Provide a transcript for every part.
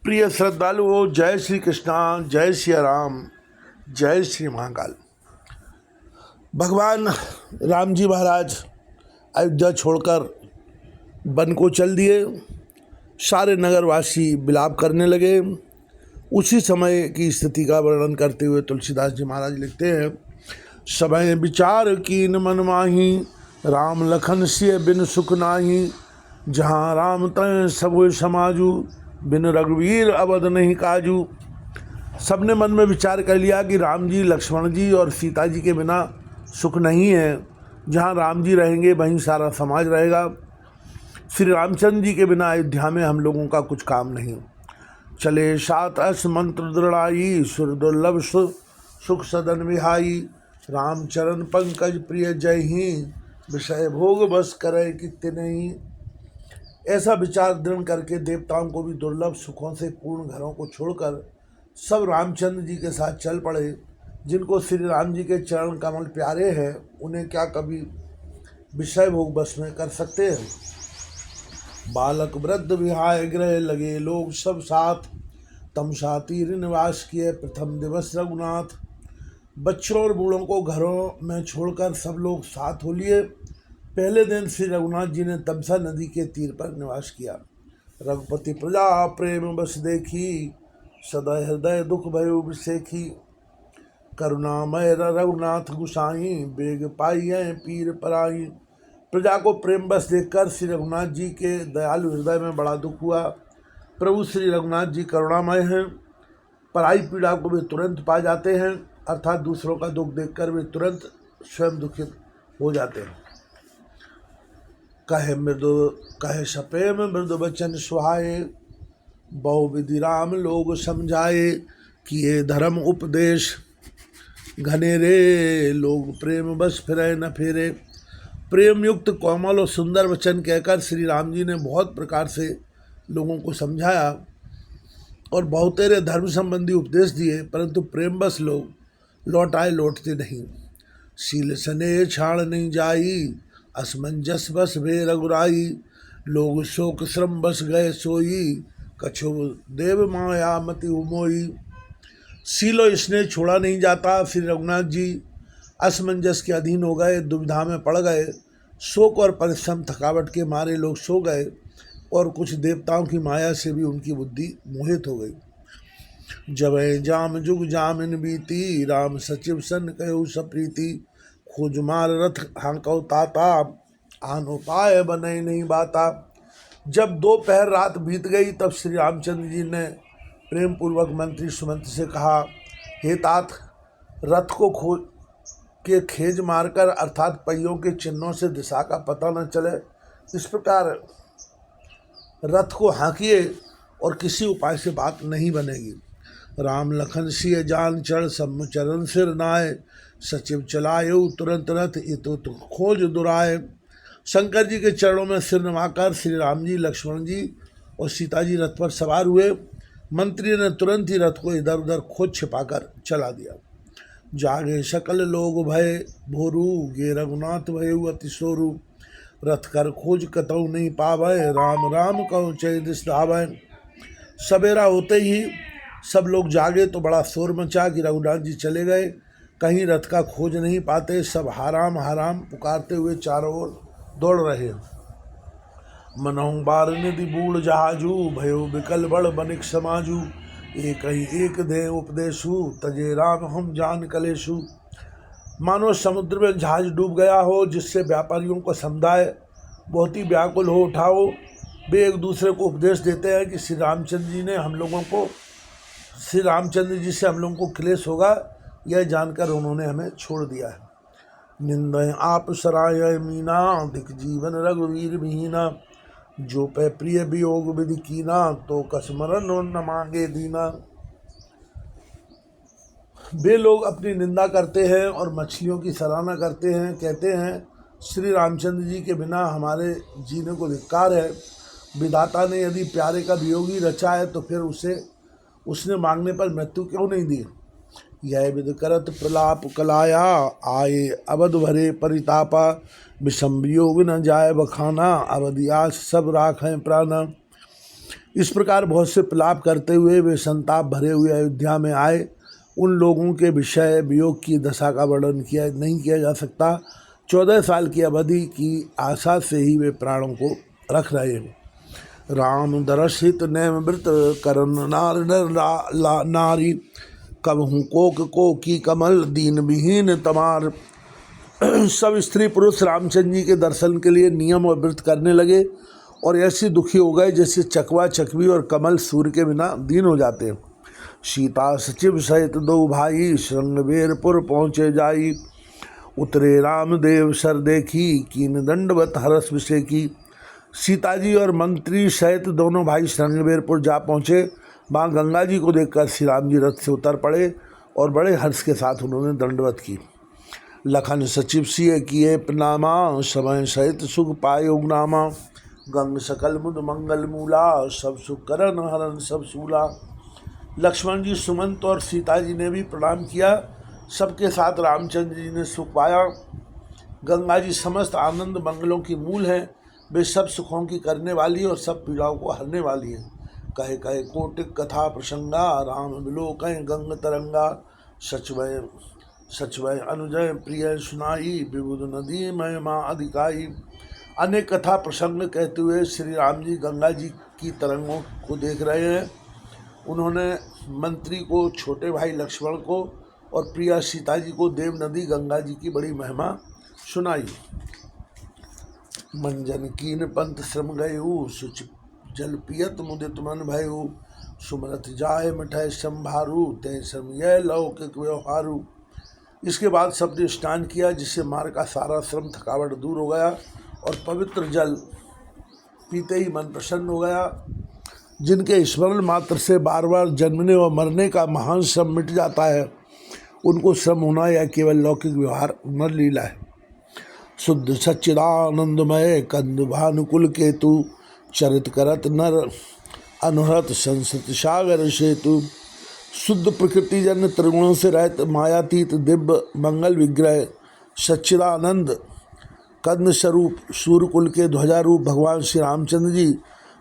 प्रिय श्रद्धालुओं, जय श्री कृष्णा, जय श्री राम, जय श्री महाकाल। भगवान राम जी महाराज अयोध्या छोड़कर वन को चल दिए। सारे नगरवासी विलाप करने लगे। उसी समय की स्थिति का वर्णन करते हुए तुलसीदास जी महाराज लिखते हैं, समय विचार कीन मन माही, राम लखन सिय बिन सुख नाही। जहाँ राम तय सब समाजू, बिन रघुवीर अवध नहीं काजू। सबने मन में विचार कर लिया कि राम जी, लक्ष्मण जी और सीता जी के बिना सुख नहीं है। जहाँ राम जी रहेंगे वहीं सारा समाज रहेगा। श्री रामचंद्र जी के बिना अयोध्या में हम लोगों का कुछ काम नहीं। चले सात अस मंत्र दृढ़ाई, सुर दुर्लभ सुख सदन विहाई। रामचरण पंकज प्रिय जय ही, विषय भोग बस करे कित्ते नहीं। ऐसा विचार दृढ़ करके देवताओं को भी दुर्लभ सुखों से पूर्ण घरों को छोड़कर सब रामचंद्र जी के साथ चल पड़े। जिनको श्री राम जी के चरण कमल प्यारे हैं, उन्हें क्या कभी विषय भोग बस में कर सकते हैं। बालक वृद्ध विहाय गृह लगे लोग सब साथ, तम सातीर निवास किए प्रथम दिवस रघुनाथ। बच्चों और बूढ़ों को घरों में छोड़कर सब लोग साथ हो लिए। पहले दिन श्री रघुनाथ जी ने तमसा नदी के तीर पर निवास किया। रघुपति प्रजा प्रेम बस देखी, सदा हृदय दुख भयो विसेखी। करुणामय रघुनाथ गुसाई, बेग पाई है पीर पराई। प्रजा को प्रेम बस देखकर श्री रघुनाथ जी के दयालु हृदय में बड़ा दुख हुआ। प्रभु श्री रघुनाथ जी करुणामय हैं। पराई पीड़ा को वे तुरंत पा जाते हैं, अर्थात दूसरों का दुख देखकर वे तुरंत स्वयं दुखित हो जाते हैं। कहे सपे में मृदु वचन सुहाए, बहु विधि राम लोग समझाए। किए धर्म उपदेश घनेरे, लोग प्रेम बस फिरे न फेरे। प्रेम युक्त कोमल और सुंदर वचन कहकर श्री राम जी ने बहुत प्रकार से लोगों को समझाया और बहुतेरे धर्म संबंधी उपदेश दिए, परंतु प्रेम बस लोग लौट आए लौटते नहीं। शील सने छाड़ नहीं जाई, असमंजस बस भे रघुराई। लोग शोक श्रम बस गए सोई, कछु देव माया मति उमोई। शीलो स्नेह छोड़ा नहीं जाता। श्री रघुनाथ जी असमंजस के अधीन हो गए, दुविधा में पड़ गए। शोक और परिश्रम थकावट के मारे लोग सो गए और कुछ देवताओं की माया से भी उनकी बुद्धि मोहित हो गई। जब जाम जुग जामिन बीती, राम सचिव सन कहो सप्रीति। खोज मार रथ हांकौ ताता, आन उपाय बने नहीं बाता। जब दोपहर रात बीत गई तब श्री रामचंद्र जी ने प्रेम पूर्वक मंत्री सुमंत्र से कहा, हे तात, रथ को खेज मारकर अर्थात पहियों के चिन्हों से दिशा का पता न चले, इस प्रकार रथ को हाँकिए और किसी उपाय से बात नहीं बनेगी। राम लखन सिय जान चढ़, सब चरण सिर नाय। सचिव चलायो तुरंत रथ, ये तो खोज दुराए। शंकर जी के चरणों में सिर नवाकर श्री राम जी, लक्ष्मण जी और सीता जी रथ पर सवार हुए। मंत्री ने तुरंत ही रथ को इधर उधर खोज छिपाकर चला दिया। जागे सकल लोग भय भोरू, गे रघुनाथ भयउ अति सोरू। रथ कर खोज कतऊ नहीं पावै, राम राम कहूँ चै दिस धावै। सवेरा होते ही सब लोग जागे तो बड़ा शोर मचा कि रघुनाथ जी चले गए, कहीं रथ का खोज नहीं पाते। सब हाराम हाराम पुकारते हुए चारों ओर दौड़ रहे। मनहु बार निधि बूढ़ जहाजू, भयो विकल बड़ बनिक समाजू। एक ही एक दे उपदेशु, तजे राम हम जान कलेशु। मानो समुद्र में जहाज डूब गया हो, जिससे व्यापारियों को समुदाय बहुत ही व्याकुल हो उठा हो। वे एक दूसरे को उपदेश देते हैं कि श्री रामचंद्र जी से हम लोगों को क्लेश होगा, यह जानकर उन्होंने हमें छोड़ दिया है। निंदय आप सराय मीना, दिख जीवन रघुवीर विहीना। जो पे प्रिय वियोग विधि कीना, तो कसमरन न मांगे दीना। वे लोग अपनी निंदा करते हैं और मछलियों की सराहना करते हैं, कहते हैं श्री रामचंद्र जी के बिना हमारे जीने को धिक्कार है। विधाता ने यदि प्यारे का वियोग ही रचा है तो फिर उसने मांगने पर मृत्यु क्यों नहीं दी। यह विद करत प्रलाप कलाया, आए अवध भरे परितापा। विषम वियोग न जाए बखाना, अवधियास सब राखें प्राणा। इस प्रकार बहुत से विलाप करते हुए वे संताप भरे हुए अयोध्या में आए। उन लोगों के विषय वियोग की दशा का वर्णन नहीं किया जा सकता। 14 साल की अवधि की आशा से ही वे प्राणों को रख रहे हैं। राम दर्शित नैम व्रत करन नार नारी, कबहू को की कमल दीन विहीन तमार। सब स्त्री पुरुष रामचंद्र जी के दर्शन के लिए नियम और व्रत करने लगे और ऐसे दुखी हो गए जैसे चकवा चकवी और कमल सूर्य के बिना दीन हो जाते हैं। सीता सचिव सहित दो भाई श्रृंगवेरपुर पहुँचे जाई, उतरे रामदेव सर देखी कीन दंडवत हरस विषय की। सीता जी और मंत्री सहित दोनों भाई श्रृंगवेरपुर जा पहुँचे। वहाँ गंगा जी को देखकर श्री राम जी रथ से उतर पड़े और बड़े हर्ष के साथ उन्होंने दंडवत की। लखन सचिव सिय किए प्रणामा, समय सहित सुख पाए उगनामा। गंग सकल मुद मंगल मूला, सब सुख करन हरन सब सूला। लक्ष्मण जी, सुमंत और सीता जी ने भी प्रणाम किया। सबके साथ रामचंद्र जी ने सुख पाया। गंगा जी समस्त आनंद मंगलों की मूल हैं। वे सब सुखों की करने वाली और सब पीड़ाओं को हरने वाली हैं। कहे कहे कोटिक कथा प्रसंगा, राम विलोकय गंग तरंगा। सचवय अनुजय प्रिय सुनाई, विबुध नदी महिमा अधिकाई। अनेक कथा प्रसंग कहते हुए श्री राम जी गंगा जी की तरंगों को देख रहे हैं। उन्होंने मंत्री को, छोटे भाई लक्ष्मण को और प्रिया सीता जी को देव नदी गंगा जी की बड़ी महिमा सुनाई। मंजन कीन पंथ श्रम गयु, सुच जल पियत मुदित मन भयु। सुमरत जाय मठय संभारू, तय सम यह लौकिक व्यवहारू। इसके बाद सबने स्नान किया, जिससे मार्ग का सारा श्रम थकावट दूर हो गया और पवित्र जल पीते ही मन प्रसन्न हो गया। जिनके स्मरण मात्र से बार बार जन्मने और मरने का महान श्रम मिट जाता है, उनको श्रम होना या केवल लौकिक व्यवहार नर लीला है। शुद्ध सच्चिदानंदमय कंद भानुकुल केतु, चरित करत नर अनुहत संसत सागर सेतु। शुद्ध प्रकृति जन्य त्रिगुणों से रहित मायातीत दिव्य मंगल विग्रह सच्चिदानंद कंद स्वरूप सूर्यकुल के ध्वजारूप भगवान श्री रामचंद्र जी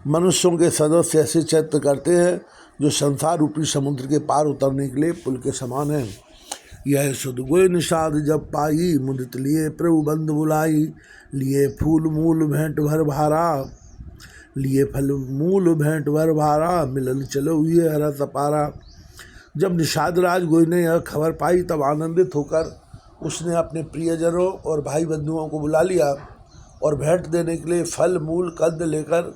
मनुष्यों के सदस्य ऐसे चरित्र करते हैं जो संसार रूपी समुद्र के पार उतरने के लिए पुल के समान है। यह सुध गोय निषाद जब पाई, मुदित लिए प्रभु बंद बुलाई। लिए फूल मूल भेंट भर भारा, लिए फल मूल भेंट भर भारा। मिलन चलो ये हरा सपारा। जब निषाद राज गोई ने यह खबर पाई, तब आनंदित होकर उसने अपने प्रियजनों और भाई बंधुओं को बुला लिया और भेंट देने के लिए फल मूल कंद लेकर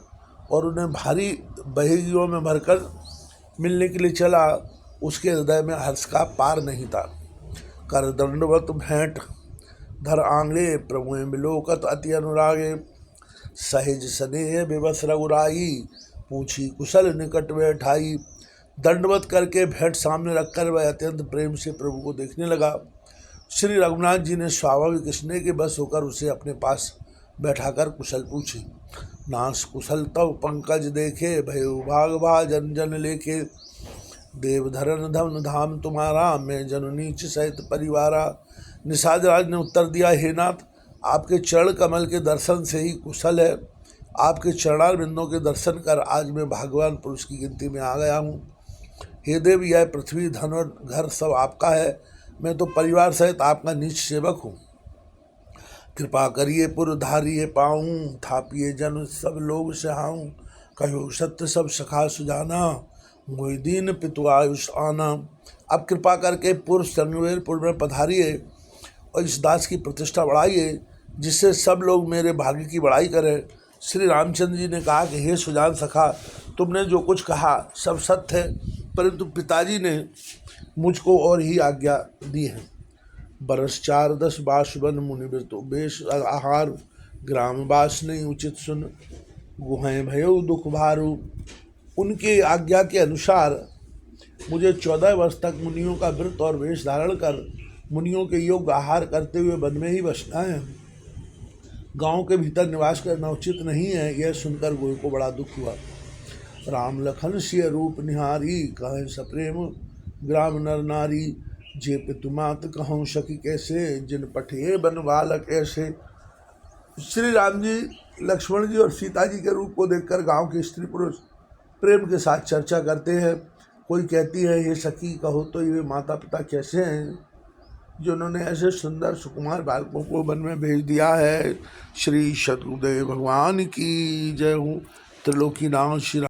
और उन्हें भारी बहेगियों में भरकर मिलने के लिए चला। उसके हृदय में हर्ष का पार नहीं था। कर दंडवत भेंट धर आंगे, प्रभु बिलोकत अति अनुरागे। सहज स्नेह विवश रघुराई, पूछी कुशल निकट बैठाई। दंडवत करके भेंट सामने रखकर वह अत्यंत प्रेम से प्रभु को देखने लगा। श्री रघुनाथ जी ने स्वाभाविक स्नेह के बस होकर उसे अपने पास बैठाकर कुशल पूछी। नास कुशल तव पंकज देखे, भयो भाग भाजन जन लेखे। देवधरन धन धाम तुम्हारा, मैं जन नीच सहित परिवारा। निषाद राज ने उत्तर दिया, हे नाथ, आपके चरण कमल के दर्शन से ही कुशल है। आपके चरणारविंदों के दर्शन कर आज मैं भाग्यवान पुरुष की गिनती में आ गया हूँ। हे देव, यह पृथ्वी धन और घर सब आपका है। मैं तो परिवार सहित आपका नीच सेवक हूँ। कृपा करिए पुर धारिये पाऊँ, थापिए जन सब लोग सहाऊँ। कहो सत्य सब सखा सुजाना, मोहि दीन पितु आयुष आना। अब कृपा करके पुर श्रृंगवेरपुर में पधारिए और इस दास की प्रतिष्ठा बढ़ाइए, जिससे सब लोग मेरे भाग्य की बड़ाई करें। श्री रामचंद्र जी ने कहा कि हे सुजान सखा, तुमने जो कुछ कहा सब सत्य है, परंतु पिताजी ने मुझको और ही आज्ञा दी है। बरस 4-10 बासुबन मुनिवृतो बेश आहार, ग्राम बास नहीं उचित सुन। गुहें भयो दुख भारू। उनके आज्ञा के अनुसार मुझे 14 वर्ष तक मुनियों का व्रत और वेश धारण कर मुनियों के योग्य आहार करते हुए वन में ही बसना है। गांव के भीतर निवास करना उचित नहीं है। यह सुनकर गोई को बड़ा दुख हुआ। राम लखन सिय रूप निहारी, कहें सप्रेम ग्राम नर नारी। जे पितुमात कहूँ सखी कैसे, जिन पठिए बन बालक ऐसे। श्री राम जी लक्ष्मण जी और सीता जी के रूप को देखकर गांव के स्त्री पुरुष प्रेम के साथ चर्चा करते हैं। कोई कहती है हे सखी कहो तो ये माता पिता कैसे हैं जिन्होंने ऐसे सुंदर सुकुमार बालकों को वन में भेज दिया है। श्री सद्गुरुदेव भगवान की जय हो। त्रिलोकीनाथ श्री